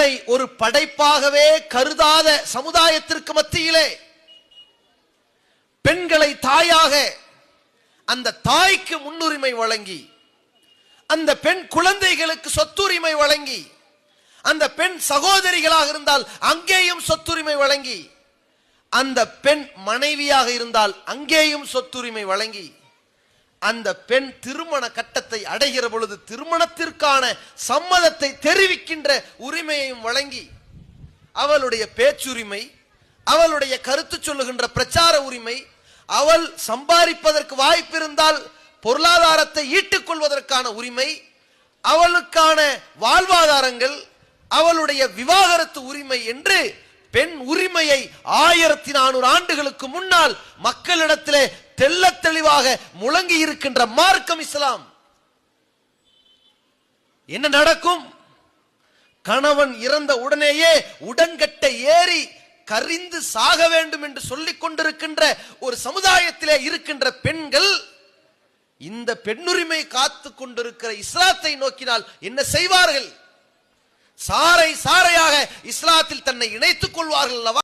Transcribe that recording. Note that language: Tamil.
பெண்களை ஒரு படைப்பாகவே கருதாத சமுதாயத்திற்கு மத்தியிலே பெண்களை தாயாக, அந்த தாய்க்கு முன்னுரிமை வழங்கி, அந்த பெண் குழந்தைகளுக்கு சொத்துரிமை வழங்கி, அந்த பெண் சகோதரிகளாக இருந்தால் அங்கேயும் சொத்துரிமை வழங்கி, அந்த பெண் மனைவியாக இருந்தால் அங்கேயும் சொத்துரிமை வழங்கி, அந்த பெண் திருமண கட்டத்தை அடைகிற பொழுது திருமணத்திற்கான சம்மதத்தை தெரிவிக்கின்ற உரிமையையும் வழங்கி, அவளுடைய பேச்சுரிமை, அவளுடைய கருத்து சொல்லுகின்ற பிரச்சார உரிமை, அவள் சம்பாதிப்பதற்கு வாய்ப்பு இருந்தால் பொருளாதாரத்தை ஈட்டுக் கொள்வதற்கான உரிமை, அவளுக்கான வாழ்வாதாரங்கள், அவளுடைய விவாகரத்து உரிமை என்று பெண் உரிமையை 1400 ஆண்டுகளுக்கு முன்னால் மக்களிடத்திலே தெள்ள தெளிவாக முழங்கி இருக்கின்ற மார்க்கம் இஸ்லாம். என்ன நடக்கும்? கணவன் இறந்த உடனேயே உடன்கட்டை ஏறி கரிந்து சாக வேண்டும் என்று சொல்லிக் கொண்டிருக்கின்ற ஒரு சமுதாயத்திலே இருக்கின்ற பெண்கள் இந்த பெண்ணுரிமை காத்து கொண்டிருக்கிற இஸ்லாத்தை நோக்கினால் என்ன செய்வார்கள்? சாரை சாரையாக இஸ்லாத்தில் தன்னை இணைத்துக் கொள்வார்கள் அல்லவா?